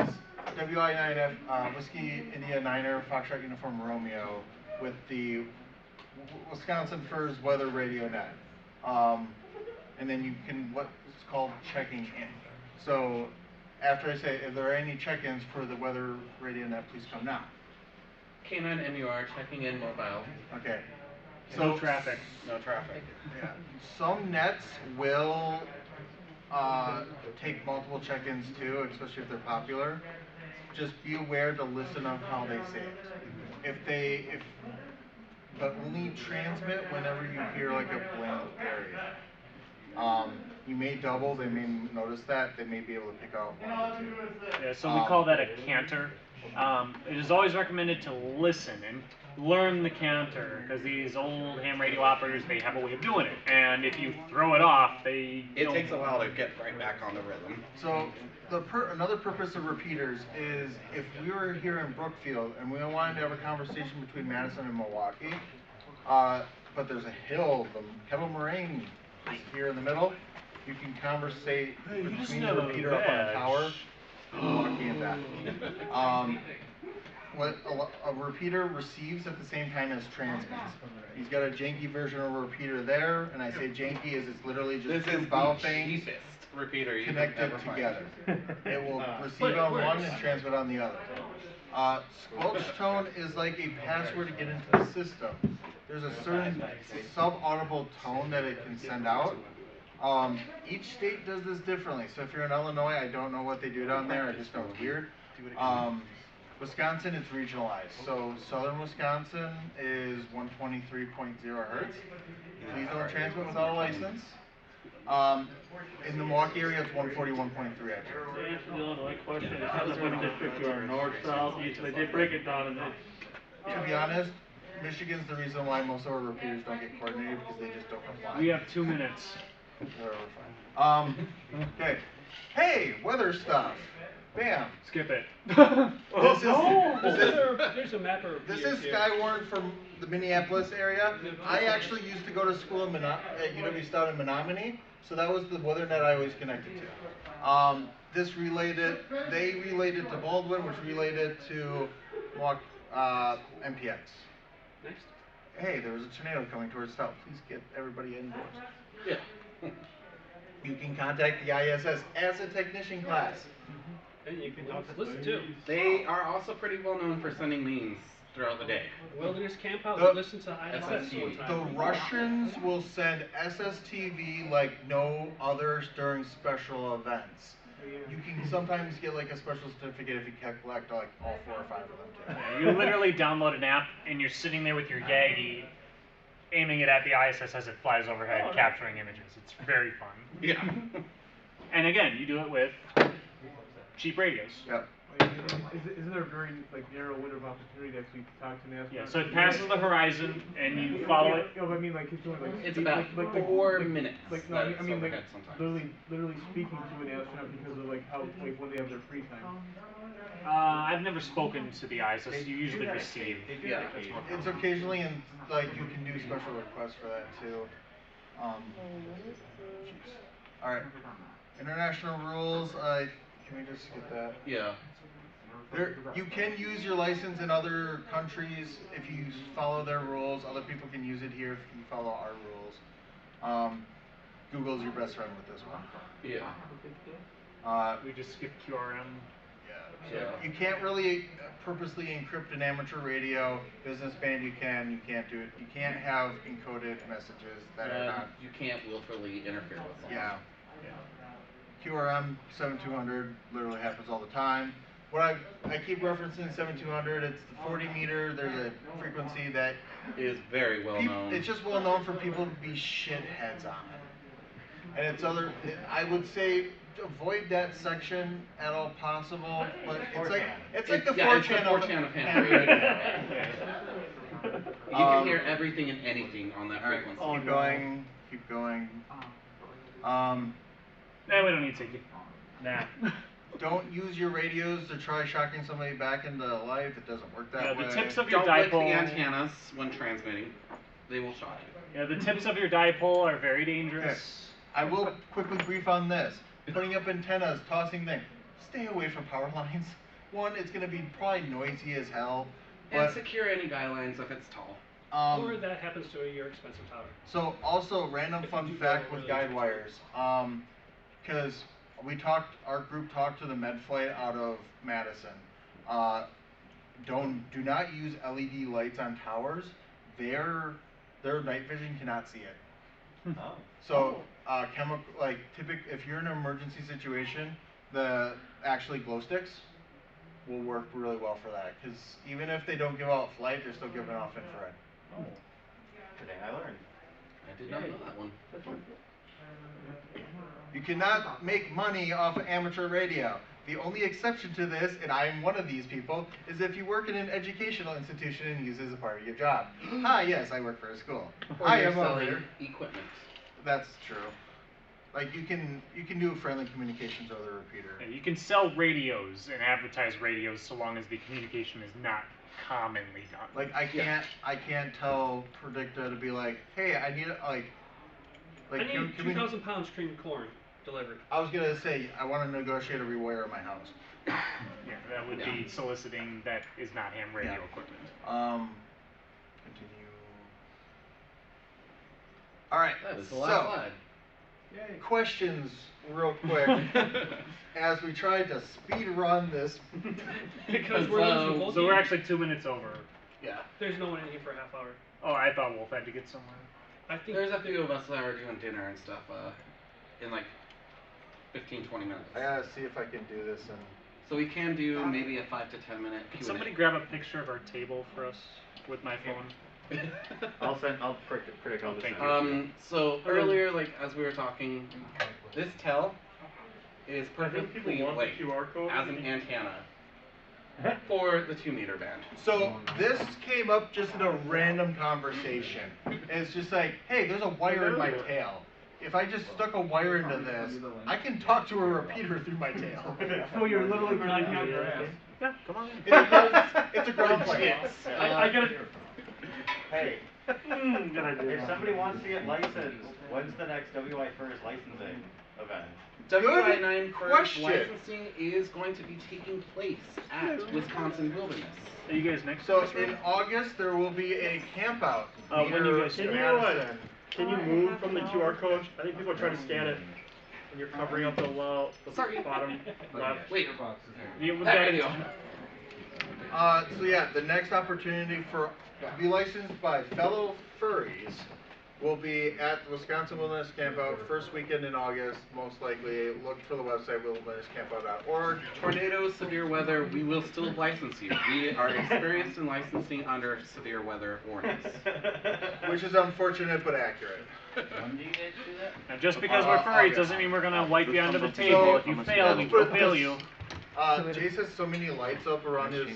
WI9F, Whiskey India Niner Foxtrot Uniform Romeo with the Wisconsin Furs Weather Radio Net. And then you can, what's called checking in. So, after I say, if there are any check-ins for the Weather Radio Net, please come now. K9 MUR checking in mobile. Okay. No traffic. No traffic. Yeah. Some nets will take multiple check-ins too, especially if they're popular. Just be aware to listen on how they say it. But only transmit whenever you hear like a blank area. You may double, they may notice that, they may be able to pick out one or two. Yeah, so we call that a canter. It is always recommended to listen and learn the canter, because these old ham radio operators, they have a way of doing it. And if you throw it off, It takes a while to get right back on the rhythm. So another purpose of repeaters is if we were here in Brookfield and we wanted to have a conversation between Madison and Milwaukee, but there's a hill, the Kettle Moraine is here in the middle, you can conversate between the repeater up on the tower, Milwaukee and back. What a repeater receives at the same time as transmits. He's got a janky version of a repeater there, and I say janky as it's literally just two vowel things repeater you connected together. It will receive on one and transmit on the other. Squelch tone is like a password to get into the system. There's a certain sub-audible tone that it can send out. Each state does this differently. So if you're in Illinois, I don't know what they do down there. I just know it's weird. Wisconsin, it's regionalized. So southern Wisconsin is 123.0 hertz. Please don't transmit without a license. In the Milwaukee area, it's 141.3 hertz. To answer the Illinois question, it depends on what district you are, north, south, east, they did break it down in it. To be honest, Michigan's the reason why most of our repeaters don't get coordinated because they just don't comply. we have 2 minutes. Okay. Hey, weather stuff. Bam. Skip it. This is There's a map of this is Skywarn from the Minneapolis area. I actually used to go to school in at UW Stout in Menominee, so that was the weather net I always connected to. They related to Baldwin, which related to MPX. Next. Hey, there was a tornado coming towards Stout. Please get everybody indoors. Yeah. You can contact the ISS as a technician class. And you can also listen too. They are also pretty well known for sending memes throughout the day. Wilderness Camp Out, The- listen to ISS one The time. Russians will send SSTV like no others during special events. You can sometimes get like a special certificate if you collect like all 4 or 5 of them too. Yeah, you literally download an app and you're sitting there with your Yagi, aiming it at the ISS as it flies overhead, capturing images. It's very fun. Yeah. And again, you do it with cheap radios. Yep. Isn't there a very narrow window of opportunity to actually talk to NASCAR? Yeah, so it passes the horizon and you follow it. No, but I mean it's doing It's about 4 minutes. No, that I it's mean overhead sometimes. literally speaking to an astronaut because of how when they have their free time. I've never spoken to the ISS. You usually receive. Yeah, it's occasionally and you can do special requests for that too. All right. International rules. Can we just get that? Yeah. You can use your license in other countries if you follow their rules. Other people can use it here if you follow our rules. Google's your best friend with this one. Yeah. We just skip QRM. Yeah. You can't really purposely encrypt an amateur radio. Business band, you can. You can't do it. You can't have encoded messages that are not. You can't willfully interfere with them. Yeah. QRM 7200 literally happens all the time. What I keep referencing 7200. It's the 40 meter. There's a frequency that Is very well known. It's just well known for people to be shitheads on it. And it's other. I would say avoid that section at all possible. But it's like the 4chan of ham radio. You can hear everything and anything on that frequency. Keep going. Keep going. Nah, we don't need safety. Nah. Don't use your radios to try shocking somebody back into life. It doesn't work that way. The tips of your Don't lick the dipole. antennas when transmitting. They will shock you. Yeah, the tips of your dipole are very dangerous. I will quickly brief on this. Putting up antennas, tossing things. Stay away from power lines. One, it's going to be probably noisy as hell. And But secure any guy lines if it's tall. Or that happens to your expensive tower. So also, random fun fact with guide wires. Because our group talked to the MedFlight out of Madison. Do not use LED lights on towers. Their night vision cannot see it. Oh. So if you're in an emergency situation, the actually glow sticks will work really well for that. Because even if they don't give out light, they're still giving off infrared. Oh. Today I learned. I did not know that one. You cannot make money off of amateur radio. The only exception to this, and I'm one of these people, is if you work in an educational institution and use it as a part of your job. Hi, yes, I work for a school. I am over here. Equipment. That's true. Like you can do friendly communications over the repeater. Yeah, you can sell radios and advertise radios so long as the communication is not commonly done. Like I can't tell Predicta to be like, hey, I need I need 2,000 pounds cream corn delivered. I was gonna say I want to negotiate a rewire of my house. Yeah, that would be soliciting that is not ham radio equipment. Continue. All right. That is the last slide. Questions real quick as we tried to speed run this. Because we're losing both So we're actually 2 minutes over. Yeah. There's no one in here for a half hour. Oh, I thought Wolf had to get somewhere. I think There's a few of us that are doing dinner and stuff in like 15-20 minutes. I gotta see if I can do this and. So we can do maybe a 5 to 10 minute Can Q&A. somebody grab a picture of our table for us with my phone? I'll predict all this. Thank you. So earlier, like as we were talking, this tel is I think people perfectly want like the QR code. as an antenna for the 2 meter band. So this came up just in a random conversation. It's just like, hey, there's a wire in my tail. If I just stuck a wire into this, I can talk to a repeater through my tail. So you're literally cutting out grass. Yeah, come on in. It's a ground plane. I gotta. Hey, Good idea. if somebody wants to get licensed, when's the next WI First licensing event? WI9 first question. licensing is going to be taking place at Wisconsin Wilderness. Are you guys next? So in August there will be a camp out When you guys near can you, Madison. Can you move from the QR code? I think people are trying to scan it when you're covering up the bottom left. Wait, You, we that got radio. So yeah, the next opportunity to be licensed by fellow furries will be at the Wisconsin Wilderness Campout, first weekend in August, most likely. Look for the website, wildernesscampout.org. Tornadoes, severe weather, we will still license you. We are experienced in licensing under severe weather warnings. Which is unfortunate but accurate. When do you guys do that? Now, just because we're furries August. doesn't mean we're gonna wipe you under the table. If you fail, we let's put will it fail this- you. Jace has so many lights up around his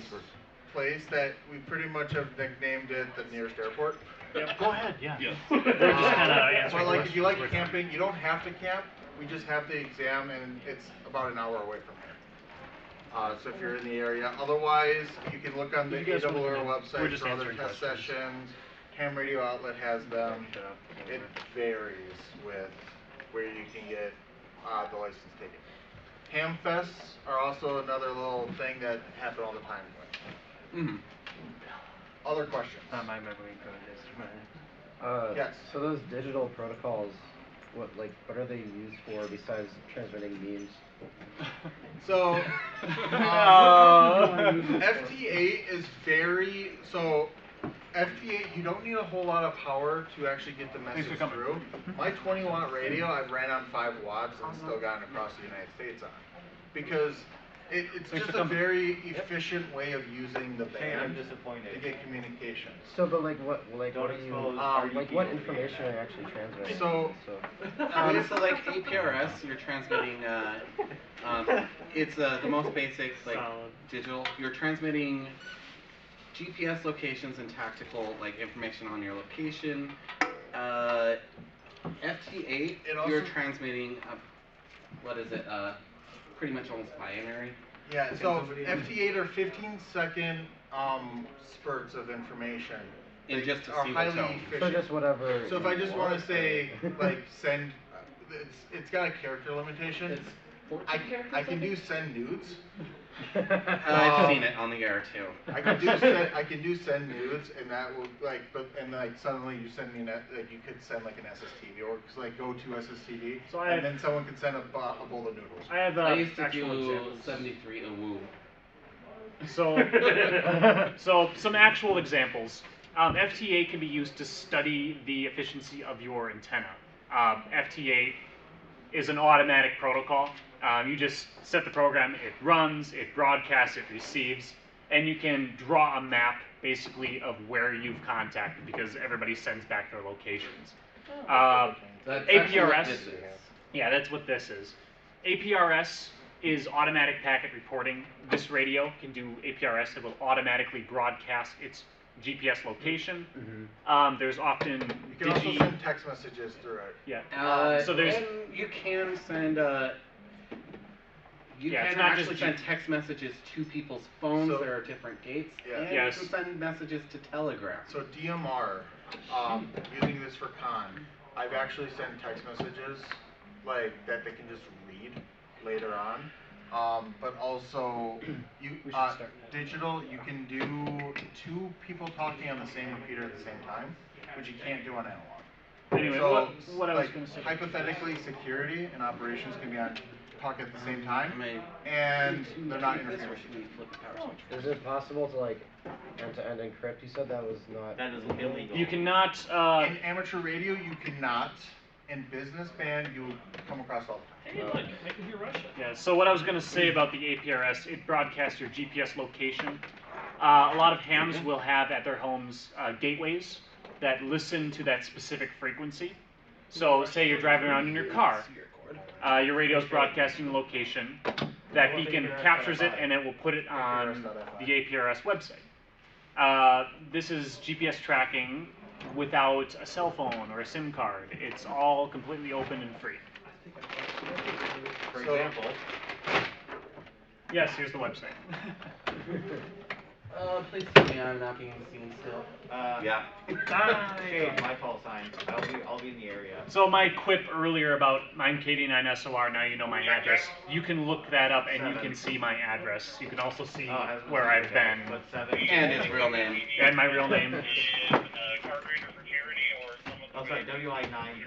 place that we pretty much have nicknamed it the nearest airport. Yep. Go ahead, yeah. Yes. We're just kind of answering But like if you like questions. camping, you don't have to camp. We just have the exam and it's about an hour away from here. So if you're in the area, otherwise you can look on the You guys AWR we're website just for other answering test questions. sessions. Ham Radio Outlet has them. It varies with where you can get the license taken. Ham fests are also another little thing that happen all the time. Mm-hmm. Other questions? Not my memory code is. Yes. So those digital protocols, what are they used for besides transmitting memes? So, No. FT8 is very, so FT8, you don't need a whole lot of power to actually get the Thanks for message coming. through. My 20-watt radio, I've ran on 5 watts and still gotten across the United States on. Because it's Thanks just for a coming. very efficient way of using the Okay, I'm band disappointed. to get communication. So, but what Don't are you, expose what RDP information are you actually transmitting? So- So like APRS, you're transmitting, it's the most basic like Solid. digital. You're transmitting GPS locations and tactical like information on your location. FT8, It also- you're transmitting, what is it? Pretty much almost binary. Yeah, Can so somebody- FT8 are 15-second spurts of information. In They just a are single highly tone. efficient. So just whatever. So if I just want to want, say, or- like, send, it's got a character limitation. It's 14 I characters, can think? do send nudes. I've seen it on the air too. I can do send nudes, and that will suddenly you send me you could send like an SSTV or like go to SSTV, So and then someone could send a bowl of noodles. I have I used to actual do examples. 73 a woo. So some actual examples. FT8 can be used to study the efficiency of your antenna. FT8 is an automatic protocol. You just set the program, it runs, it broadcasts, it receives, and you can draw a map basically of where you've contacted because everybody sends back their locations. That's actually what APRS, this is. yeah, that's what this is. APRS is automatic packet reporting. This radio can do APRS. It will automatically broadcast its GPS location. There's often You can also send text messages through it. yeah. So there's And you can send you Yeah, it's can not actually just send text messages to people's phones. So- There are different gates. Yeah. And Yes. you can send messages to Telegram. So DMR, using this for con, I've actually sent text messages like that they can just read later on. But also, We should start that. digital, you can do 2 people talking on the same computer at the same time, which you can't do on analog. anyway. So, What I was like, going to say. hypothetically, security and operations can be on talk at the same I time, mean, and should we they're not keep this or interfering. should we flip the power switch? Is it possible to end-to-end encrypt? You said that was not. That is illegal. You cannot. In amateur radio, you cannot. In business band, you come across all the time. Hey, look, I can hear Russia. Yeah, so what I was going to say about the APRS, it broadcasts your GPS location. A lot of hams will have at their homes gateways that listen to that specific frequency. So say you're driving around in your car, your radio's broadcasting the location, that beacon captures it and it will put it on the APRS website. This is GPS tracking without a cell phone or a SIM card. It's all completely open and free. For So- example, Yes, here's the website. Please tell me I'm not being seen still. Yeah. Shade, my call sign. I'll be in the area. So my quip earlier about I'm KD9SOR, now you know my address. You can look that up and you can see my address. You can also see where I've been What's 7? And his real name. and my real name. Oh, sorry, WI9.